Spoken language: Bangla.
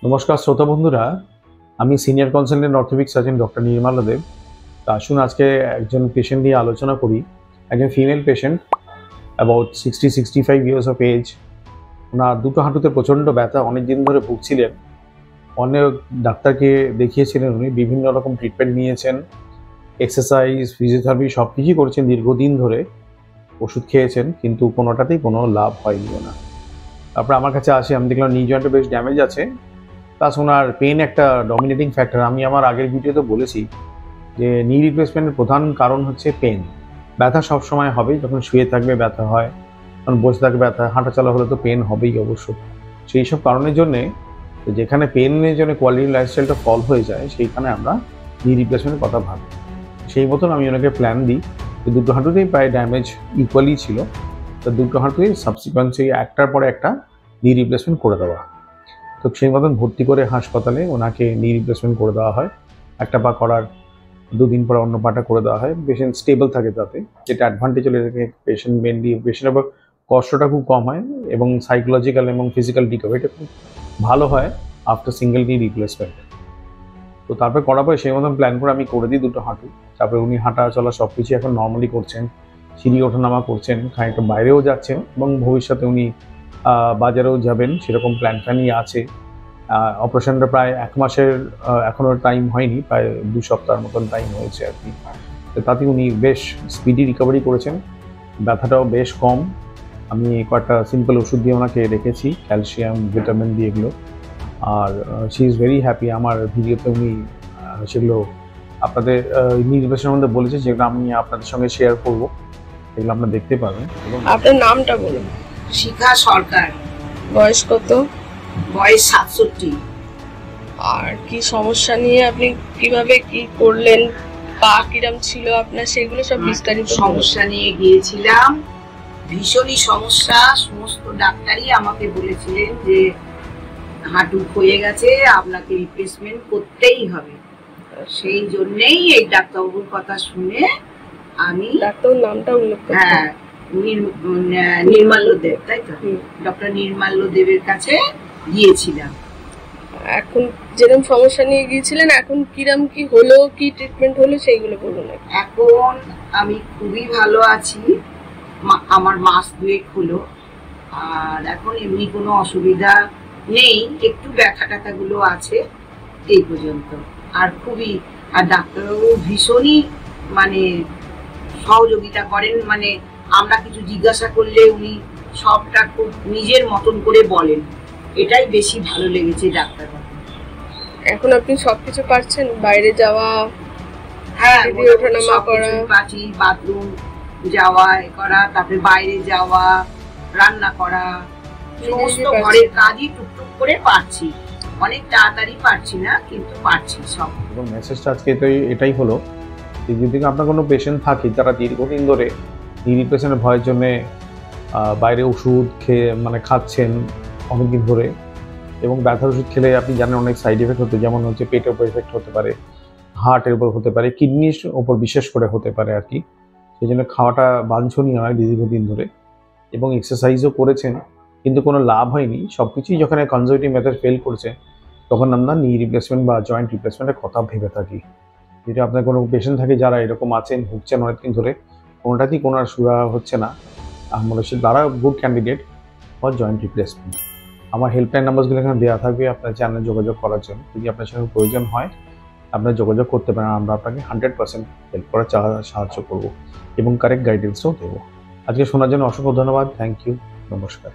নমস্কার শ্রোতা বন্ধুরা, আমি senior consultant orthopaedic surgeon doctor Nirmala Deb. তা আসুন আজকে একজন পেশেন্ট নিয়ে আলোচনা করি। একজন female patient, about 65 years of age. ওনার দুটো হাঁটুতে প্রচণ্ড ব্যথা, অনেক দিন ধরে ভুগছিলেন। অনেক ডাক্তারকে দেখিয়েছিলেন, উনি বিভিন্ন রকম ট্রিটমেন্ট নিয়েছেন, এক্সারসাইজ, ফিজিওথেরাপি সব কিছুই করেছেন দীর্ঘদিন ধরে, ওষুধ খেয়েছেন, কিন্তু কোনোটাতেই কোনো লাভ হয়নি ওনার। তারপরে আমার কাছে আসে, আমি দেখলাম নি জয়েন্টে বেশ ড্যামেজ আছে, প্লাস ওনার পেন একটা ডমিনেটিং ফ্যাক্টর। আমি আমার আগের ভিডিওতে বলেছি যে নি রিপ্লেসমেন্টের প্রধান কারণ হচ্ছে পেন। ব্যথা সবসময় হবে, যখন শুয়ে থাকবে ব্যথা হয়, যখন বসে থাকবে ব্যথা, হাঁটা চলা হলে তো পেন হবেই অবশ্য। সেই সব কারণের জন্যে যেখানে পেনের জন্য কোয়ালিটি লাইফস্টাইলটা ফল হয়ে যায়, সেইখানে আমরা নি রিপ্লেসমেন্টের কথা ভাবি। সেই মতন আমি ওনাকে প্ল্যান দিই। দুটো হাঁটুতেই প্রায় ড্যামেজ ইকুয়ালি ছিল, তো দুটো হাঁটুতেই সাবসিকুয়েন্সলি একটার পরে একটা নি রিপ্লেসমেন্ট করে দেওয়া। তো সেই মতন ভর্তি করে হাসপাতালে ওনাকে নি রিপ্লেসমেন্ট করে দেওয়া হয়। একটা পা করার 2 দিন পরে অন্য পাটা করে দেওয়া হয়। পেশেন্ট স্টেবল থাকে তাতে, যেটা অ্যাডভান্টেজ হলে পেশেন্ট মেনলি পেশেন্টের আবার কষ্টটা খুব কম হয় এবং সাইকোলজিক্যাল এবং ফিজিক্যাল রিকভারিটা খুব ভালো হয় আফটার সিঙ্গেল নি রিপ্লেসমেন্ট। তো তারপরে করার পরে সেই মতন প্ল্যান করে আমি করে দিই দুটো হাঁটু। তারপরে উনি হাঁটা চলা সব কিছুই এখন নর্মালি করছেন, সিঁড়ি ওঠানামা করছেন, খানিকটা বাইরেও যাচ্ছেন এবং ভবিষ্যতে উনি বাজারেও যাবেন, সেরকম প্ল্যানই আছে। অপারেশনটা প্রায় 1 মাসের এখনও টাইম হয়নি, প্রায় 2 সপ্তাহের মতন টাইম হয়েছে আর কি। তো তাতে উনি বেশ স্পিডি রিকভারি করেছেন, ব্যথাটাও বেশ কম। আমি কয়েকটা সিম্পল ওষুধ দিয়ে ওনাকে রেখেছি, ক্যালসিয়াম, ভিটামিন দিয়ে এগুলো। আর শি ইজ ভেরি হ্যাপি। আমার ভিডিওতে উনি সেগুলো আপনাদের নির্বাচনের মধ্যে বলেছে, যেগুলো আমি আপনাদের সঙ্গে শেয়ার করবো, এগুলো আপনারা দেখতে পাবেন। আপনার নামটা বলুন। শিখা সরকার। বয়স কত? বয়স 67। আর কি সমস্যা নিয়ে আপনি কিভাবে কি করলেন, পা কিরম ছিল আপনার, সেগুলো সব বিস্তারিত বলুন। সমস্যা নিয়ে গিয়েছিলাম, ভীষণই সমস্যা। সমস্ত ডাক্তারই আমাকে বলেছিলেন যে হাঁটু ক্ষয়ে গেছে, আপনাকে রিপ্লেসমেন্ট করতেই হবে। সেই জন্যেই এই ডাক্তারবাবুর কথা শুনে আমি, ডাক্তার নামটা উল্লেখ করুন। হ্যাঁ, নির্মাল্য দেব, তাই তো, ডক্টর নির্মাল্য দেবের কাছে গিয়েছিলাম। এখন যেরকম সমস্যা নিয়ে গিয়েছিলেন, এখন কিরম কি হলো, কি ট্রিটমেন্ট হলো, সেইগুলো বলুন। এখন আমি খুবই ভালো আছি, আমার মাস 2 হলো, আর এখন এমনি কোনো অসুবিধা নেই। একটু ব্যথা ট্যাথাগুলো আছে, এই পর্যন্ত। আর খুবই, আর ডাক্তারবাবু ভীষণই মানে সহযোগিতা করেন, মানে আমরা কিছু জিজ্ঞাসা করলে উনি সবটা খুব নিজের মতন করে বলেন। এটাই বেশি ভালো লেগেছে ডাক্তারবাবু। এখন আপনি সবকিছু পারছেন, বাইরে যাওয়া, হ্যাঁ, ওঠানামা করা, পাচ্ছি, বাথরুম যাওয়া করা, তারপরে বাইরে যাওয়া, রান্না করা, সমস্ত ঘরের কাজই টুকটুক করে পারছি। অনেক তাড়াতাড়ি পারছি না, কিন্তু পারছি সব। এবং মেসেজটা আজকে এটাই হলো যে যদি আপনার কোনো পেশেন্ট থাকে যারা দীর্ঘদিন ধরে নি রিপ্লেসমেন্টের ভয়ের জন্যে বাইরে ওষুধ খেয়ে খাচ্ছেন অনেকদিন ধরে, এবং ব্যথার ওষুধ খেলে আপনি জানেন অনেক সাইড এফেক্ট হতে, যেমন হচ্ছে পেটের উপর এফেক্ট হতে পারে, হার্টের উপর হতে পারে, কিডনির ওপর বিশেষ করে হতে পারে আর কি। সেই জন্য খাওয়াটা বাঞ্ছনীয় হয় দীর্ঘদিন ধরে, এবং এক্সারসাইজও করেছেন কিন্তু কোনো লাভ হয়নি। সব কিছুই যখন কনজারভেটিভ মেথড ফেল করছে, তখন আমরা নি রিপ্লেসমেন্ট বা জয়েন্ট রিপ্লেসমেন্টের কথা ভেবে থাকি। যদি আপনার কোনো পেশেন্ট থাকে যারা এরকম আছেন, ভুগছেন অনেকদিন ধরে, কোনোটাতেই কোনো আর সুরা হচ্ছে না, মনে হচ্ছে তারা good candidate for joint replacement. আমার হেল্পলাইন নাম্বারগুলো এখানে দেওয়া থাকবে আপনার চ্যানেলে যোগাযোগ করার জন্য। যদি আপনার সঙ্গে প্রয়োজন হয়, আপনার যোগাযোগ করতে পারেন, আমরা আপনাকে 100% হেল্প করার সাহায্য করব এবং কারেক্ট গাইডেন্সও দেবো। আজকে শোনার জন্য অসংখ্য ধন্যবাদ। থ্যাংক ইউ, নমস্কার।